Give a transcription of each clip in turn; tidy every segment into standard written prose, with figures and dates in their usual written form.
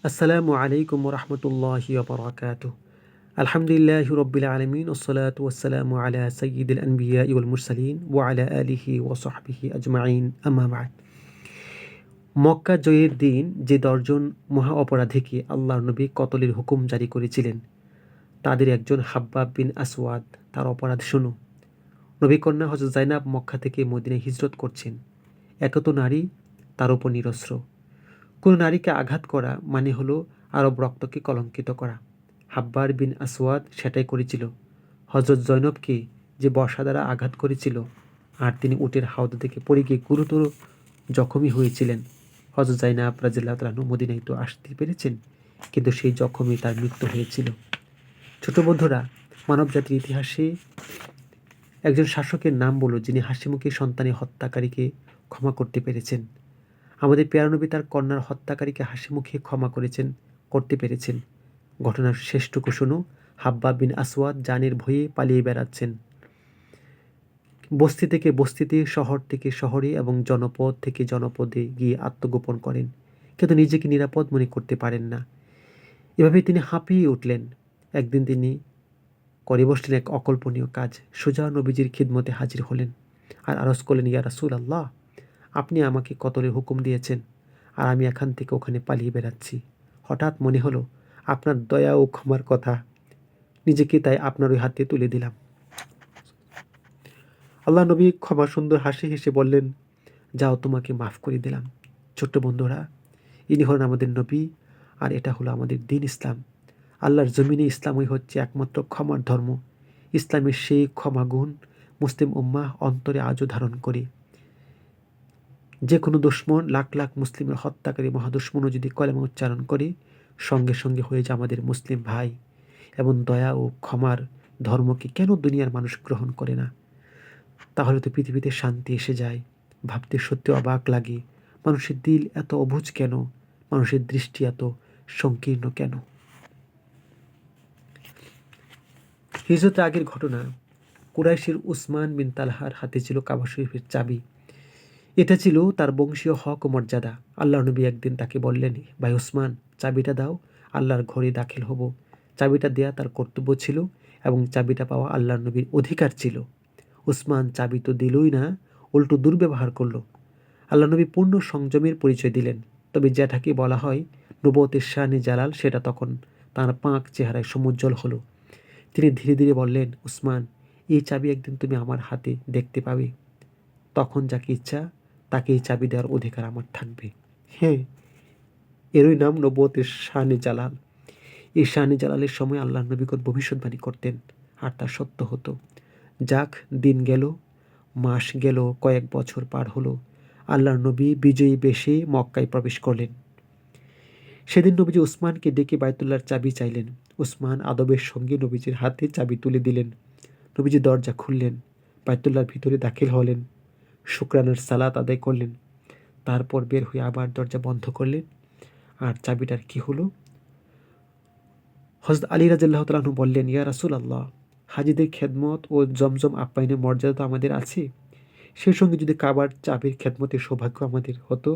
আসসালামু আলাইকুম রহমতুল্লাহি ওবরাকাতুহ। আলহামদুলিল্লাহি রব্বিল আলামিন ওসসালাতু ওয়াসসালামু আলা সাইয়্যিদিল আনবিয়া ওয়াল মুরসালিন ওয়া আলা আলিহি ওয়া সাহবিহি আজমাইন আম্মা বা'দ। মক্কা জয়ের দিন যে ১০ জন মহা অপরাধীকে আল্লাহর নবী কতলের হুকুম জারি করেছিলেন, তাদের একজন হাব্বাব বিন আসওয়াদ। তার অপরাধ শোনো। নবী কন্যা হযরত যায়েনাব মক্কা থেকে মদিনায় হিজরত করছেন। একে তো নারী, তার উপর নিরস্ত্র। কোনো নারীকে আঘাত করা মানে হলো আরব রক্তকে কলঙ্কিত করা। হাব্বার বিন আসওয়াদ সেটাই করেছিল। হযরত জয়নবকে যে বর্শা দ্বারা আঘাত করেছিল, আর তিনি উটের হাওদা থেকে পড়ে গিয়ে গুরুতর জখমী হয়েছিলেন। হযরত যায়েনাব রাদিয়াল্লাহু তাআলা আনহু মদিনায় তো আসতে পেরেছেন, কিন্তু সেই জখমে তার মৃত্যু হয়েছিল। ছোট বন্ধুরা, মানবজাতির ইতিহাসে একজন শাসকের নাম বলো যিনি হাসিমুখে সন্তানের হত্যাকারীকে ক্ষমা করতে পেরেছেন। আমাদের পেয়ারা নবী তার কন্যার হত্যাকারীকে হাসিমুখে ক্ষমা করতে পেরেছেন। ঘটনার শেষটুকু শোনো। হাব্বাব বিন আসওয়াদ জানের ভয়ে পালিয়ে বেড়াচ্ছেন। বস্তি থেকে বস্তিতে, শহর থেকে শহরে এবং জনপদ থেকে জনপদে গিয়ে আত্মগোপন করেন, কিন্তু নিজেকে নিরাপদ মনে করতে পারেন না। এভাবে তিনি হাঁপিয়ে উঠলেন। একদিন তিনি করে বসলেন এক অকল্পনীয় কাজ। সোজা নবীজির খিদমতে হাজির হলেন আর আরজ করলেন, ইয়া রাসূলাল্লাহ, আপনি আমাকে কতলের হুকুম দিয়েছেন, আর আমি এখান থেকে ওখানে পালিয়ে বেড়াচ্ছি। হঠাৎ মনে হলো আপনার দয়া ও ক্ষমার কথা, নিজেকে তাই আপনার ওই হাতে তুলে দিলাম। আল্লাহ নবী ক্ষমা সুন্দর হাসি হেসে বললেন, যাও, তোমাকে মাফ করে দিলাম। ছোট্ট বন্ধুরা, ইনি হলেন আমাদের নবী, আর এটা হলো আমাদের দিন ইসলাম। আল্লাহর জমিনে ইসলামই হচ্ছে একমাত্র ক্ষমার ধর্ম। ইসলামের সেই ক্ষমা গুণ মুসলিম উম্মাহ অন্তরে আজও ধারণ করে। যে কোনো দুশ্মন, লাখ লাখ মুসলিমের হত্যাকারী মহাদুশ্মনও যদি কলেমা উচ্চারণ করে, সঙ্গে সঙ্গে হয়ে যায় আমাদের মুসলিম ভাই। এবং দয়া ও ক্ষমার ধর্মকে কেন দুনিয়ার মানুষ গ্রহণ করে না? তাহলে তো পৃথিবীতে শান্তি এসে যায়। ভাবতে সত্যি অবাক লাগে, মানুষের দিল এত অবুঝ কেন? মানুষের দৃষ্টি এত সংকীর্ণ কেন? হিজরতের আগের ঘটনা। কুরাইশের উসমান বিন তালহার হাতে ছিল কাবা শরীফের চাবি। এটা ছিল তার বংশীয় হক ও মর্যাদা। আল্লাহর নবী একদিন তাকে বললেন, ভাই উসমান, চাবিটা দাও, আল্লাহর ঘরে দাখিল হব। চাবিটা দেয়া তার কর্তব্য ছিল, এবং চাবিটা পাওয়া আল্লাহর নবীর অধিকার ছিল। উসমান চাবি তো দিলই না, উল্টো দুর্ব্যবহার করল। আল্লাহ নবী পূর্ণ সংযমের পরিচয় দিলেন। তবে যেটাকে বলা হয় নবুয়তের শানে জালাল, সেটা তখন তাঁর পাক চেহারায় সমুজ্জ্বল হলো। তিনি ধীরে ধীরে বললেন, উসমান, এই চাবি একদিন তুমি আমার হাতে দেখতে পাবে। তখন যাকে ইচ্ছা তাকে এই চাবি দেওয়ার অধিকার আমার থাকবে। হ্যাঁ, এরই নাম নবুয়তের শানে জালাল। এই শানে জালালের সময় আল্লাহ নবীগণ ভবিষ্যৎবাণী করতেন, আর তা সত্য হতো। যাক, দিন গেল, মাস গেল, কয়েক বছর পার হলো। আল্লাহর নবী বিজয়ী বেশে মক্কায় প্রবেশ করলেন। সেদিন নবীজি উসমানকে ডেকে বায়তুল্লাহর চাবি চাইলেন। উসমান আদবের সঙ্গে নবীজির হাতে চাবি তুলে দিলেন। নবীজি দরজা খুললেন, বায়তুল্লাহর ভিতরে দাখিল হলেন, শুকরানার সালাত আদায় করলেন, তারপর বের হয়ে আবার দরজা বন্ধ করলেন। আর চাবিটার কি হলো? হযরত আলী রাদিয়াল্লাহু তাআলা আনহু বললেন, ইয়া রাসূলুল্লাহ, হাজীদের খেদমত ও জমজম আপ্যায়নের মর্যাদা তো আমাদের আছে, সেই সঙ্গে যদি কাবার চাবির খেদমতের সৌভাগ্য আমাদের হতো,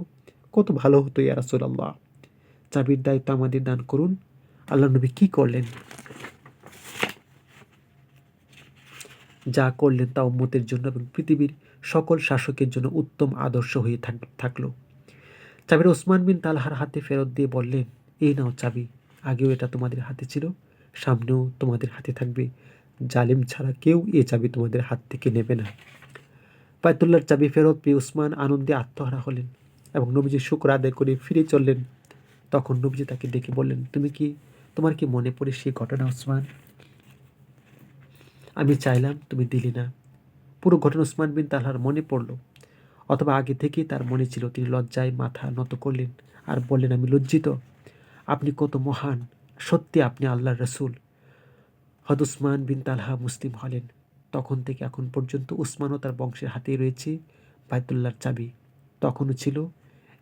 কত ভালো হতো ইয়া রাসূলুল্লাহ। চাবির দায়িত্ব আমাদের দান করুন। আল্লাহ নবী কি করলেন? যা করলেন তা উম্মতের জন্য এবং পৃথিবীর সকল শাসকের জন্য উত্তম আদর্শ হয়ে থাকলো। চাবিটা ওসমান বিন তালহার হাতে ফেরত দিয়ে বললেন, এই নাও চাবি, আগেও এটা তোমাদের হাতে ছিল, সামনেও তোমাদের হাতে থাকবে। জালিম ছাড়া কেউ এই চাবি তোমাদের হাত থেকে নেবে না। বায়তুল্লাহর চাবি ফেরত পেয়ে উসমান আনন্দে আত্মহারা হলেন এবং নবীজির শুকর আদায় করে ফিরে চললেন। তখন নবীজি তাকে ডেকে বললেন, তোমার কি মনে পড়ে সেই ঘটনা উসমান? আমি চাইলাম, তুমি দিলে না। পুরো ঘটনা উসমান বিন তালহার মনে পড়ল, অথবা আগে থেকেই তার মনে ছিল। তিনি লজ্জায় মাথা নত করলেন আর বললেন, আমি লজ্জিত। আপনি কত মহান, সত্যি আপনি আল্লাহর রসুল। হযরত উসমান বিন তালহা মুসলিম হলেন। তখন থেকে এখন পর্যন্ত উসমানও তার বংশের হাতেই রয়েছে বায়তুল্লাহর চাবি। তখনও ছিল,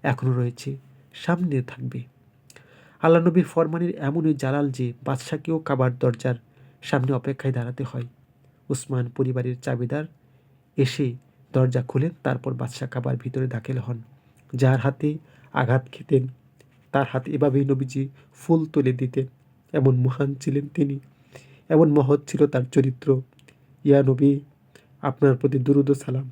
এখনও রয়েছে, সামনেও থাকবে। আল্লাহ নবীর ফরমানের এমনই জালাল যে বাদশাকেও কাবার দরজার সামনে অপেক্ষায় দাঁড়াতে হয়। উসমান পরিবারের চাবিদার এসে দরজা খুলেন, তারপর বাদশা কাবার ভিতরে দাখিল হন। যার হাতে আঘাত খেতেন তার হাতে এভাবেই নবীজি ফুল তুলে দিতেন। এমন মহান ছিলেন তিনি, এমন মহৎ ছিল তার চরিত্র। ইয়া নবী, আপনার প্রতি দুরূদ ও সালাম।